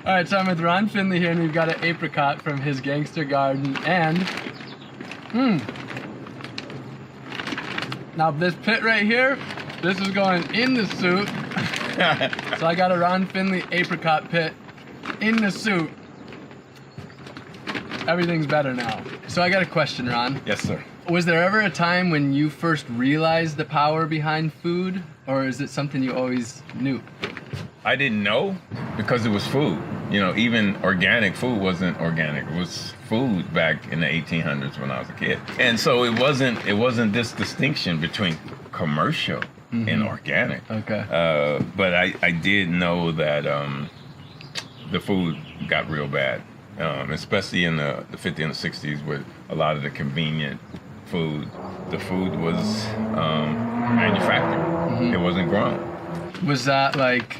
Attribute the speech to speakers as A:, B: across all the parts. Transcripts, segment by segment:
A: All right, so I'm with Ron Finley here, and we've got an apricot from his gangster garden. And, now this pit right here, this is going in the suit. So I got a Ron Finley apricot pit in the suit. Everything's better now. So I got a question, Ron.
B: Yes, sir.
A: Was there ever a time when you first realized the power behind food, or is it something you always knew?
B: I didn't know because it was food. You know, even organic food wasn't organic. It was food back in the 1800s when I was a kid. And so it wasn't this distinction between commercial and organic.
A: Okay.
B: But I did know that the food got real bad, especially in the 50s and the 60s with a lot of the convenient food. The food was manufactured. It wasn't grown.
A: Was that like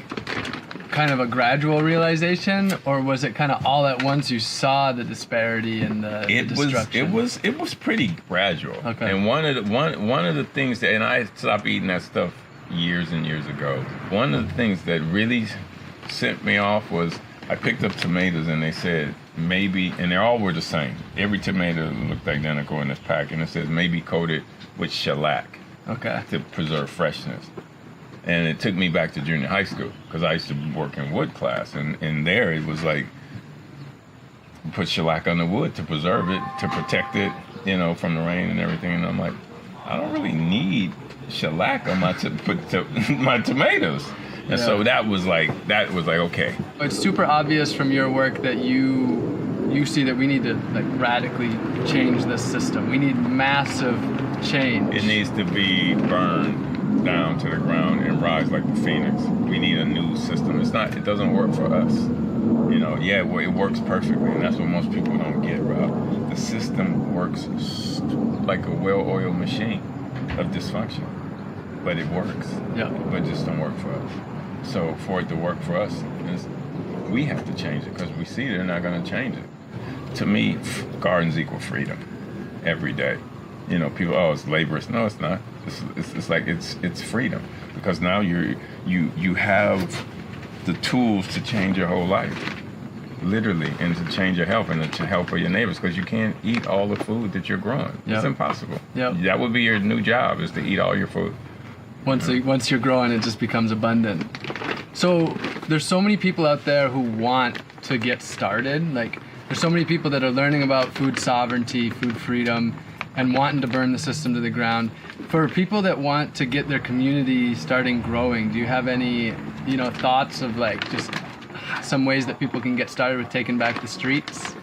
A: kind of a gradual realization, or was it kind of all at once you saw the disparity and the destruction?
B: It was pretty gradual.
A: Okay.
B: And one of the things that, and I stopped eating that stuff years and years ago. One of the things that really sent me off was I picked up tomatoes and they said maybe, and they all were the same. Every tomato looked identical in this pack, and it says maybe coated with shellac.
A: Okay.
B: To preserve freshness. And it took me back to junior high school because I used to work in wood class, and there it was like put shellac on the wood to preserve it, to protect it, you know, from the rain and everything. And I'm like, I don't really need shellac on my my tomatoes. And so that was like okay.
A: It's super obvious from your work that you see that we need to like radically change this system. We need massive change.
B: It needs to be burned down to the ground and rise like the phoenix. We need a new system. It doesn't work for us. You know, it works perfectly, and that's what most people don't get, Rob. The system works like a well-oiled machine of dysfunction, but it works.
A: Yeah.
B: But it just don't work for us. So for it to work for us, we have to change it because we see they're not going to change it. To me, gardens equal freedom every day. You know, people, it's laborious. No, it's not. It's like it's freedom, because now you have the tools to change your whole life, literally, and to change your health and to help your neighbors, because you can't eat all the food that you're growing. Yep. It's impossible.
A: Yep.
B: That would be your new job, is to eat all your food.
A: Once you're growing, it just becomes abundant. So there's so many people out there who want to get started. Like there's so many people that are learning about food sovereignty, food freedom, and wanting to burn the system to the ground. For people that want to get their community starting growing, do you have any, thoughts of like just some ways that people can get started with taking back the streets?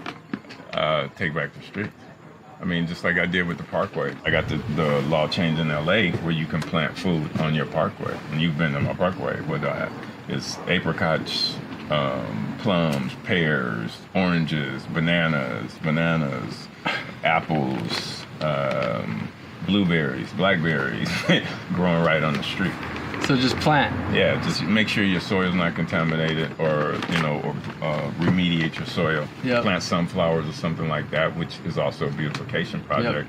B: Take back the streets. I mean, just like I did with the Parkway. I got the law change in LA where you can plant food on your Parkway. And you've been to my Parkway. It's apricots, plums, pears, oranges, bananas, apples, blueberries, blackberries, growing right on the street.
A: So just plant.
B: Yeah, just make sure your soil's not contaminated, or remediate your soil.
A: Yep.
B: Plant sunflowers or something like that, which is also a beautification project.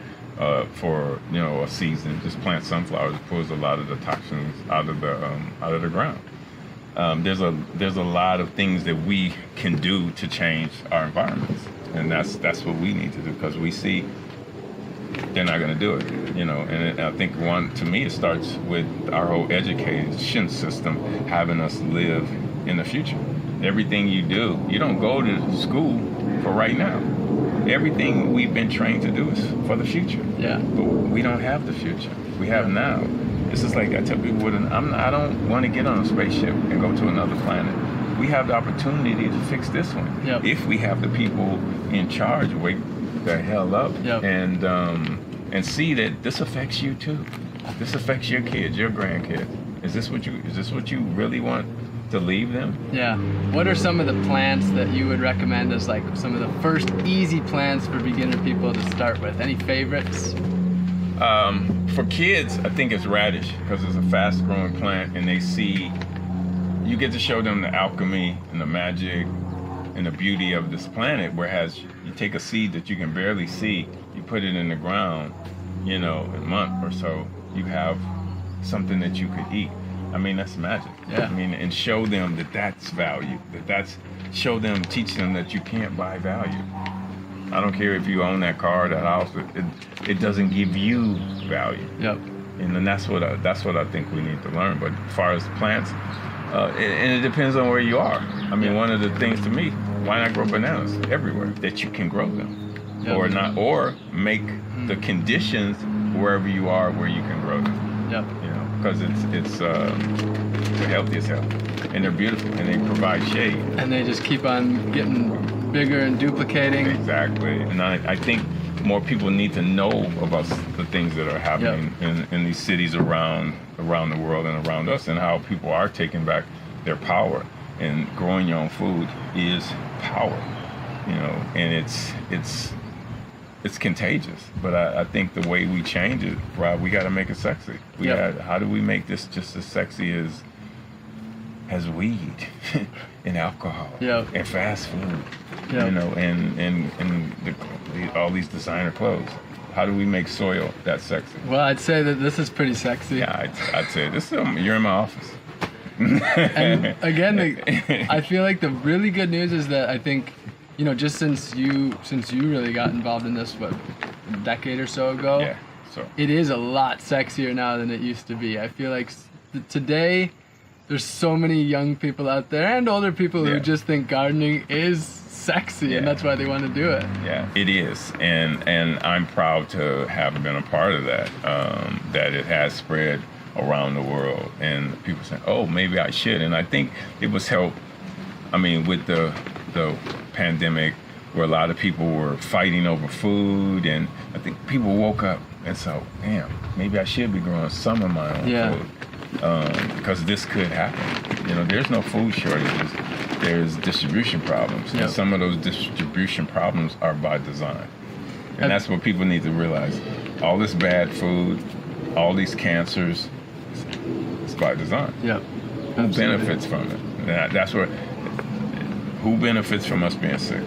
B: For a season. Just plant sunflowers. It pulls a lot of the toxins out of the ground. There's a lot of things that we can do to change our environments, and that's what we need to do, because we see they're not going to do it, And I think to me, it starts with our whole education system having us live in the future. Everything you do, you don't go to school for right now. Everything we've been trained to do is for the future.
A: Yeah.
B: But we don't have the future. We have now. It's just like I tell people, I don't want to get on a spaceship and go to another planet. We have the opportunity to fix this one.
A: Yep.
B: If we have the people in charge wake the hell up.
A: Yep.
B: and see that this affects you too. This affects your kids, your grandkids. Is this what you really want to leave them?
A: Yeah. What are some of the plants that you would recommend as like some of the first easy plants for beginner people to start with? Any favorites?
B: For kids, I think it's radish, because it's a fast-growing plant, and you get to show them the alchemy and the magic and the beauty of this planet, whereas you take a seed that you can barely see, you put it in the ground, in a month or so, you have something that you could eat. I mean, that's magic.
A: Yeah.
B: I mean, and show them that that's value. Show them, teach them that you can't buy value. I don't care if you own that car, that house. It doesn't give you value.
A: Yep.
B: And then that's what I think we need to learn. But as far as plants, and it depends on where you are. I mean, one of the things to me, why not grow bananas everywhere that you can grow them, or make the conditions wherever you are where you can grow them.
A: Yep.
B: You know, because it's the healthiest health, and they're beautiful, and they provide shade.
A: And they just keep on getting bigger and duplicating.
B: Exactly. And I think more people need to know about the things that are happening in these cities around the world and around us, and how people are taking back their power. And growing your own food is power, you know, and it's contagious. But I think the way we change it, Rob, we got to make it sexy. How do we make this just as sexy as weed and alcohol and fast food, you know, and all these designer clothes? How do we make soil that sexy?
A: Well, I'd say that this is pretty sexy.
B: Yeah, I'd say this. You're in my office.
A: And again, I feel like the really good news is that I think, you know, just since you really got involved in this, what, a decade or so ago, it is a lot sexier now than it used to be. I feel like today there's so many young people out there and older people who just think gardening is sexy, and that's why they want to do it.
B: Yeah, it is, and I'm proud to have been a part of that. That it has spread around the world, and people say, "Oh, maybe I should." And I think it was helped. I mean, with the pandemic, where a lot of people were fighting over food, and I think people woke up and said, "Damn, maybe I should be growing some of my own food," because this could happen. You know, there's no food shortages. There's distribution problems, and some of those distribution problems are by design. And that's what people need to realize. All this bad food, all these cancers, it's by design.
A: Yeah.
B: Who benefits from it? That's where. Who benefits from us being sick?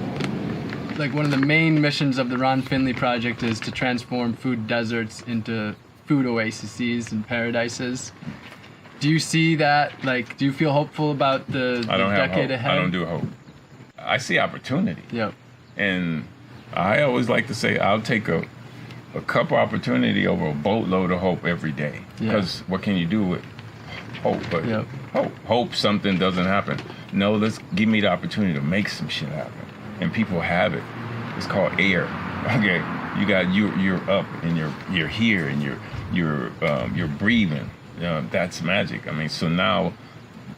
A: Like, one of the main missions of the Ron Finley Project is to transform food deserts into food oases and paradises. Do you see that? Like, do you feel hopeful about the decade ahead?
B: I don't do hope. I see opportunity.
A: Yep.
B: And I always like to say I'll take a cup of opportunity over a boatload of hope every day. Because what can you do with hope? But hope something doesn't happen. No, give me the opportunity to make some shit happen. And people have it. It's called air. Okay, you're up and you're here and you're breathing. That's magic. I mean, so now,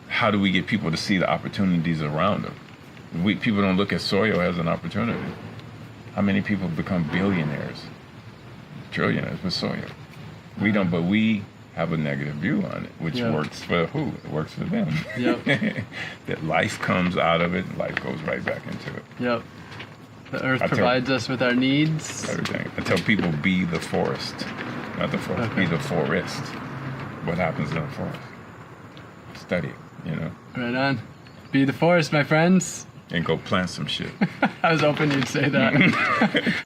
B: how do we get people to see the opportunities around them? People don't look at soil as an opportunity. How many people become billionaires, trillionaires with soil? We don't, but we have a negative view on it, which works for who? It works for them.
A: Yep.
B: That life comes out of it, life goes right back into it.
A: Yep. The earth provides us with our needs.
B: Everything. I tell people, be the forest. Not the forest, be the forest. What happens in the forest? Study it, you know?
A: Right on. Be the forest, my friends.
B: And go plant some shit.
A: I was hoping you'd say that.